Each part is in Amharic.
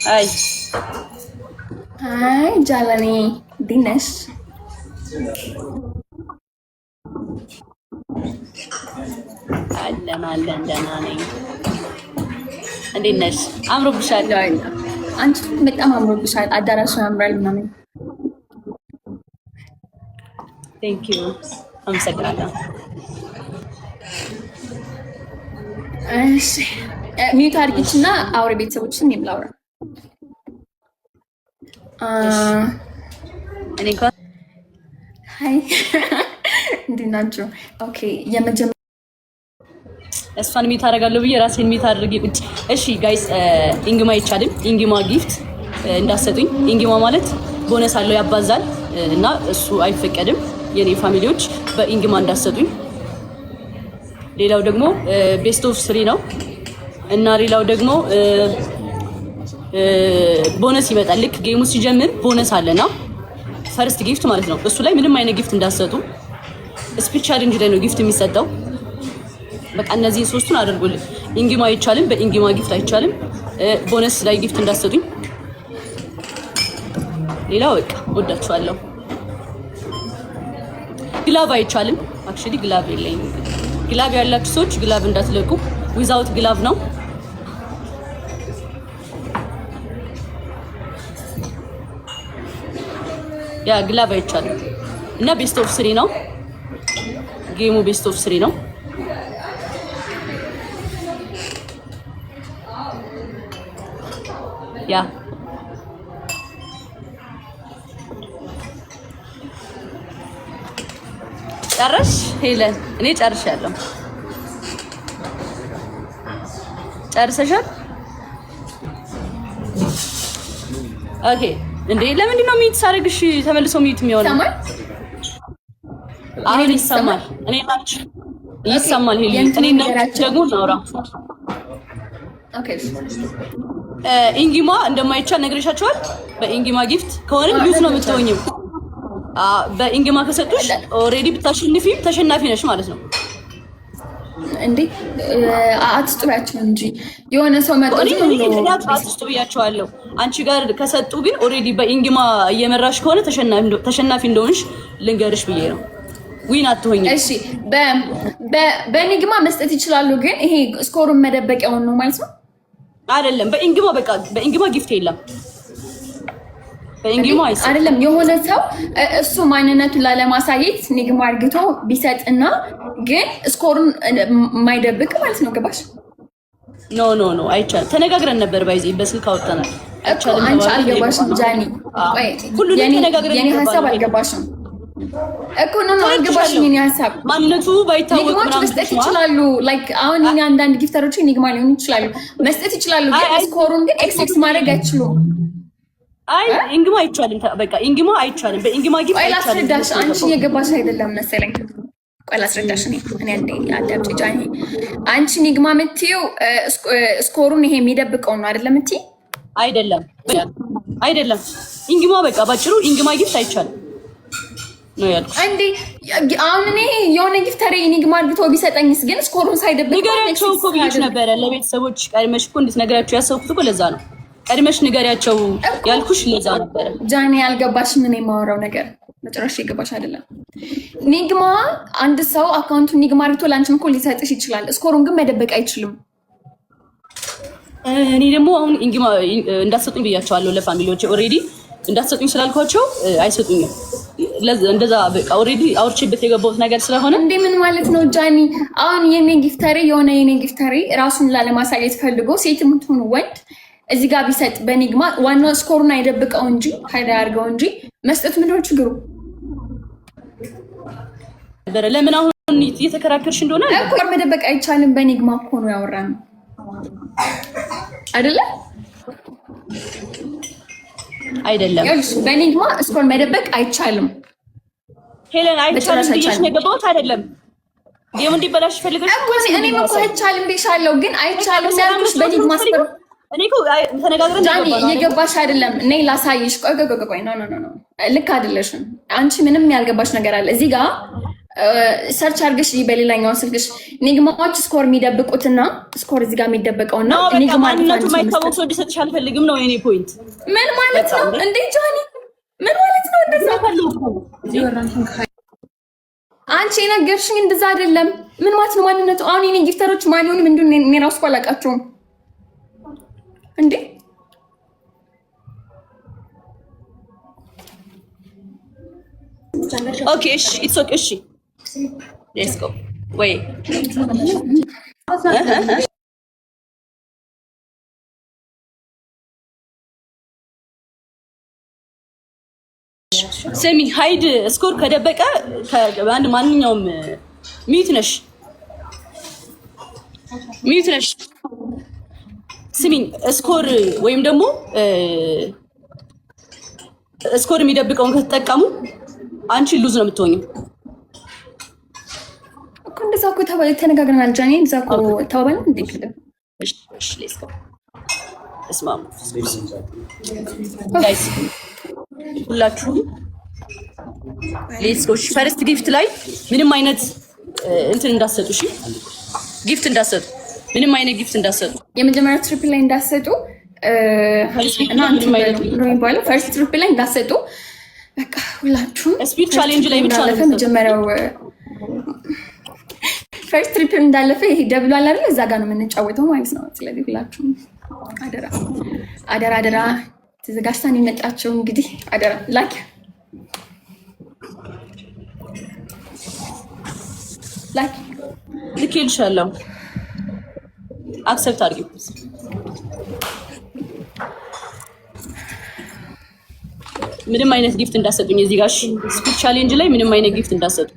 አይ አይ ጃለኔ ዲነሽ አለን ደህና ነኝ። እንዴት ነሽ? አምሮብሻል። አንቺ በጣም አምሮብሻል። አዳራሹ ያምራል ምናምን። ቴንክ ዩ አመሰግናለሁ። እሺ ሚዩት አድርጊችና አውሪ ቤተሰቦችን የምላውራ እኔ እንኳን ሃይ እንዴት ናችሁ? ኦኬ የመጀመሪያ እሷን ሚት አደርጋለሁ ብዬ ራሴን ሚት አድርጌ ቁጭ። እሺ ጋይስ ኢንግማ አይቻልም። ኢንግማ ጊፍት እንዳሰጡኝ። ኢንግማ ማለት ቦነስ አለው ያባዛል እና እሱ አይፈቀድም። የኔ ፋሚሊዎች በኢንግማ እንዳሰጡኝ። ሌላው ደግሞ ቤስት ኦፍ 3 ነው እና ሌላው ደግሞ ቦነስ ይመጣል። ልክ ጌሙ ሲጀምር ቦነስ አለና ፈርስት ጊፍት ማለት ነው። እሱ ላይ ምንም አይነት ጊፍት እንዳሰጡ። ስፒች ቻሌንጅ ላይ ነው ጊፍት የሚሰጠው። በቃ እነዚህ ሶስቱን አድርጉልኝ። ኢንግማ አይቻልም፣ በኢንግማ ጊፍት አይቻልም። ቦነስ ላይ ጊፍት እንዳሰጡኝ። ሌላው በቃ ወዳችኋለሁ። ግላቭ አይቻልም። አክቹሊ ግላቭ የለኝም። ግላቭ ያላችሁ ሰዎች ግላቭ እንዳትለቁ። ዊዛውት ግላቭ ነው። ያ ግላቭ አይቻልም እና ቤስት ኦፍ 3 ነው ጌሙ። ቤስት ኦፍ 3 ነው። ያ ጨረሽ ሄለን? እኔ ጨርሻለሁ። ጨርሰሻል? ኦኬ። እንዴ ለምንድን ነው ሚት ሳደርግሽ ተመልሶ ሚት የሚሆነው? አሁን ይሰማል። እኔ ናች ይሰማል። ሄለን እኔ ናች ደግሞ ናውራ። ኦኬ ኢንግማ እንደማይቻል ነግሬሻቸዋል። በኢንግማ ጊፍት ከሆነ ዩዝ ነው የምትሆኝው። በኢንግማ ከሰጡሽ ኦልሬዲ ብታሸንፊም ተሸናፊ ነሽ ማለት ነው። እንዴ አትስጡያቸው እንጂ የሆነ ሰው መጥቶ አትስጡ ብያቸዋለሁ። አንቺ ጋር ከሰጡ ግን ኦልሬዲ በኢንግማ እየመራሽ ከሆነ ተሸናፊ እንደሆንሽ ልንገርሽ ብዬ ነው። ዊን አትሆኝም። እሺ በኢንግማ መስጠት ይችላሉ፣ ግን ይሄ ስኮሩን መደበቂያውን ነው ማለት ነው አይደለም። በኢንግማ በቃ በኢንግማ ጊፍት የለም። በኢንግማ አይደለም። የሆነ ሰው እሱ ማንነቱን ላለማሳየት ኢንግማ አርግቶ ቢሰጥና ግን ስኮሩን የማይደብቅ ማለት ነው። ገባሽ? ኖ አይቻልም። ተነጋግረን ነበር ባይዚ በስልክ አወጣናል። አይቻልም። አንቺ አልገባሽም ጃኒ። የኔ ሀሳብ አልገባሽም እኮ ነው አልገባሽም። የኔ ሀሳብ ማንነቱ ባይታወቅ ምናምን መስጠት ይችላሉ። ላይክ አሁን የኔ አንዳንድ ጊፍተሮች ኢንግማ ሊሆኑ ይችላሉ፣ መስጠት ይችላሉ፣ ግን ስኮሩን ግን ኤክስ ማድረግ አይችሉም። አይ ኢንግማ አይቻልም። በቃ ኢንግማ አይቻልም። በኢንግማ ጊፍት አይቻልም። ላስረዳሽ። አንቺ እየገባሽ አይደለም መሰለኝ። ቆይ ላስረዳሽ። እኔ አዳምጪ ጃኒ። አንቺ ኢንግማ የምትይው ስኮሩን ይሄ የሚደብቀው ነው አይደለም የምትይ? አይደለም። ኢንግማ በቃ ባጭሩ ኢንግማ ጊፍት አይቻልም ነው ያልኩሽ። እንዴ አሁን እኔ የሆነ ጊፍተር ኢንግማ አድርጎ ቢሰጠኝስ ግን ስኮሩን ሳይደብቅ ንገሪያቸው እኮ ብዬሽ ነበረ። ለቤተሰቦች ቀድመሽ እኮ እንድትነግሪያቸው ያሰብኩት እኮ ለዛ ነው። ቀድመሽ ንገሪያቸው ያልኩሽ ለዛ ነበረ። ጃኒ ያልገባሽም እኔ የማወራው ነገር መጨረሻ የገባሽ አይደለም። ኢንግማ አንድ ሰው አካውንቱን ኢንግማ አድርጎ ላንቺም እኮ ሊሰጥሽ ይችላል፣ ስኮሩን ግን መደበቅ አይችልም። እኔ ደግሞ አሁን ኢንግማ እንዳትሰጡኝ ብያቸዋለሁ ለፋሚሊዎች። ኦልሬዲ እንዳትሰጡኝ ስላልኳቸው አይሰጡኝም። እንደዛ በቃ ኦልሬዲ አውርቼበት የገባሁት ነገር ስለሆነ እንዴ ምን ማለት ነው ጃኒ? አሁን የኔ ጊፍተሪ ራሱን ላለማሳየት ፈልጎ ሴትም ትሁን ወንድ እዚህ ጋር ቢሰጥ በኢንግማ ዋናው ስኮሩን አይደብቀው እንጂ ሀይዳ ያርገው እንጂ መስጠት ምንድነው ችግሩ? ለምን አሁን እየተከራከርሽ እንደሆነ እኮ መደበቅ አይቻልም። በኢንግማ እኮ ነው ያወራነው አይደለም? በኢንግማ ስኮር መደበቅ አይቻልም። ሄለን አይቻልም ብዬሽ ነው የገባሁት አይደለም? ጌሙ እንዲበላሽ ፈልገሽ እኮ እኔም እኮ አይቻልም ብዬሻለሁ፣ ግን አይቻልም ያልኩሽ በኢንግማ ስኮር እኔ እኮ ተነጋግረን ጃኒ እየገባሽ አይደለም። እኔ ላሳይሽ። ቆይ ኖ ልክ አይደለሽም። አንቺ ምንም ያልገባሽ ነገር አለ እዚህ ጋር። ሰርች አድርገሽ በሌላኛው ስልክሽ ኒግማዎች ስኮር የሚደብቁትና ስኮር እዚህ ጋር የሚደበቀውና ኒግማ ማንነቱ ማይታወቅ ሰው እንዲሰጥሽ አልፈልግም ነው የኔ ፖይንት። ምን ማለት ነው እንዴ ጃኒ? ምን ማለት ነው እንደዛ? አንቺ የነገርሽኝ እንደዛ አይደለም። ምን ማለት ነው ማንነቱ? አሁን የኔ ጊፍተሮች ማን ይሁን ምንድን ነው? እኔ ራሱ አላውቃቸውም እንዴ። ኦኬ እሺ፣ ኢትስ ኦኬ እሺ፣ ሌትስ ጎ ወይ ስሚ ሃይድ ስኮር ከደበቀ በአንድ ማንኛውም ሚዩት ነሽ። ስሚኝ ስኮር ወይም ደግሞ ስኮር የሚደብቀውን ከተጠቀሙ አንቺ ሉዝ ነው የምትሆኝው እኮ። እንደዛ እኮ ተነጋግረናል ጃኒ። እንደዛ እኮ ተባባልን እንዴ? እሺ ሌትስ ጎ እስማሙ ጋይስ ሁላችሁም ሌትስ ጎ። ፈርስት ጊፍት ላይ ምንም አይነት እንትን እንዳሰጡ፣ እሺ ጊፍት እንዳሰጡ፣ ምንም አይነት ጊፍት እንዳሰጡ፣ የመጀመሪያው ትሪፕል ላይ እንዳሰጡ እና ምንም አይነት ነው የሚባለው። ፈርስት ትሪፕል ላይ እንዳሰጡ በቃ ሁላችሁም ስፒድ ቻሌንጅ ላይ ብቻ ነው መጀመሪያው ፈርስት ትሪፕል እንዳለፈ ይሄ ደብሎ አለ አይደል? እዛ ጋር ነው የምንጫወተው ማለት ነው። ስለዚህ ሁላችሁም አደራ አደራ አደራ ተዘጋጅታን የመጣቸው እንግዲህ አደራ ላክ ልኬልሻለሁ። አክሰፕት አድርጊው። ምንም አይነት ጊፍት እንዳሰጡኝ እዚህ ጋር ስፒድ ቻሌንጅ ላይ ምንም አይነት ጊፍት እንዳሰጡ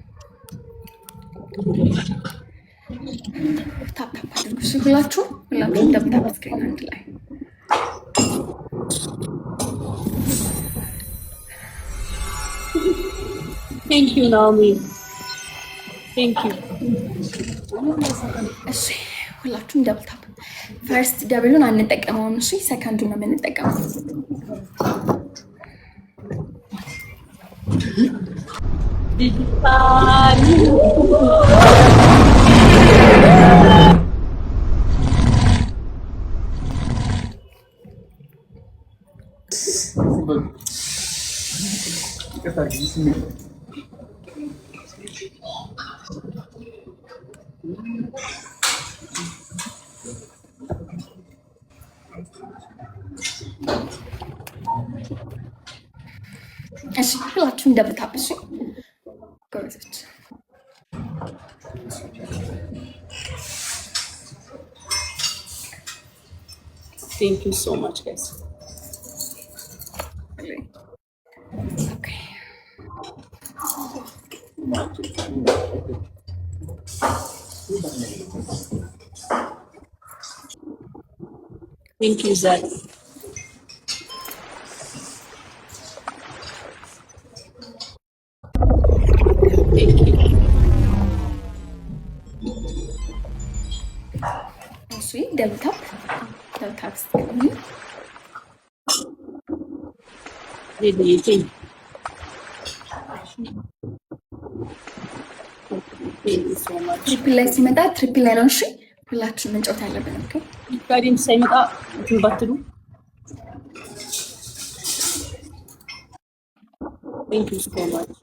ታፕ አድርጉ። ሁላችሁም እንደምታውቁ ስክሪን አንድ ላይ ቴንክ ዩ ናኦሚ ቴንክ ዩ። እሺ ሁላችሁም ደብል ታፕ። ፈርስት ደብሉን አንጠቀመውም። እሺ ሰከንዱን ነው የምንጠቀመው። እሺ ሁላችሁም ደብል ታፕ። እሺ ጎበዞች። ቴንክ ዩ ሶ ማች ጋይስ። ቴንክ ዩ ዛት ደብል ታፕ ትሪፕል ላይ ሲመጣ ትሪፕል ላይ ነው። እሺ ሁላችንም መጫወት ያለብን። ኦኬ ጋዲን ሳይመጣ እንትን ባትሉ። ቴንክ ዩ ሶ ማች።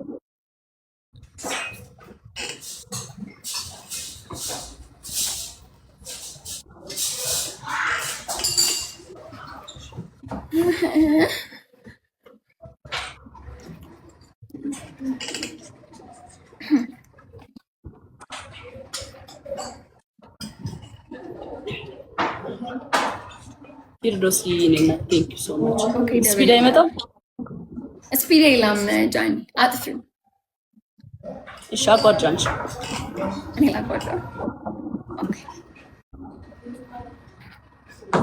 ፊርዶሲ ነኝ። ቴንክ ዩ ሶ ማች። ስፒድ አይመጣም። ስፒድ የለም ጃኒ አጥፊው። እሺ አቋርጫ አንቺ። እኔ ላቋርጫ። ኦኬ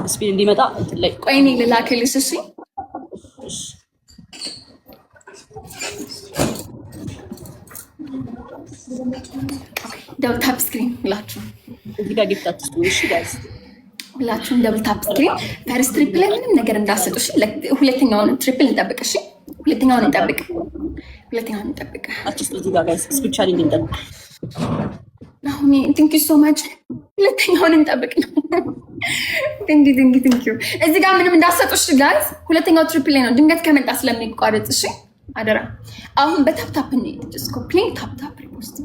ስፒድ እንዲመጣ ላይ ቆይ እኔ ልላክልሽ። እሺ ደብል ታፕ ስክሪን ሁላችሁ እዚህ ጋር ጊፍት አትስጡ። እሺ ጋይስ ሁላችሁም ደብል ታፕ ስክሪን። ፈርስት ትሪፕል ላይ ምንም ነገር እንዳሰጡ። እሺ ሁለተኛውን ትሪፕል እንጠብቅ። እሺ ሁለተኛውን እንጠብቅ። ሁለተኛውን እንጠብቅ። አትስጥ እዚህ ጋር ጋይስ ስፔሻሊ እንጠብቅ። አሁን ቲንክ ዩ ሶ ማች። ሁለተኛውን እንጠብቅ ነው። ቲንክ ዩ። እዚህ ጋር ምንም እንዳሰጡሽ ጋይስ። ሁለተኛው ትሪፕል ነው። ድንገት ከመጣ ስለሚቋረጥ እሺ፣ አደራ። አሁን በታፕታፕ እንሂድ። ዲስኮ ፕሌይ ታፕታፕ ሪፖስት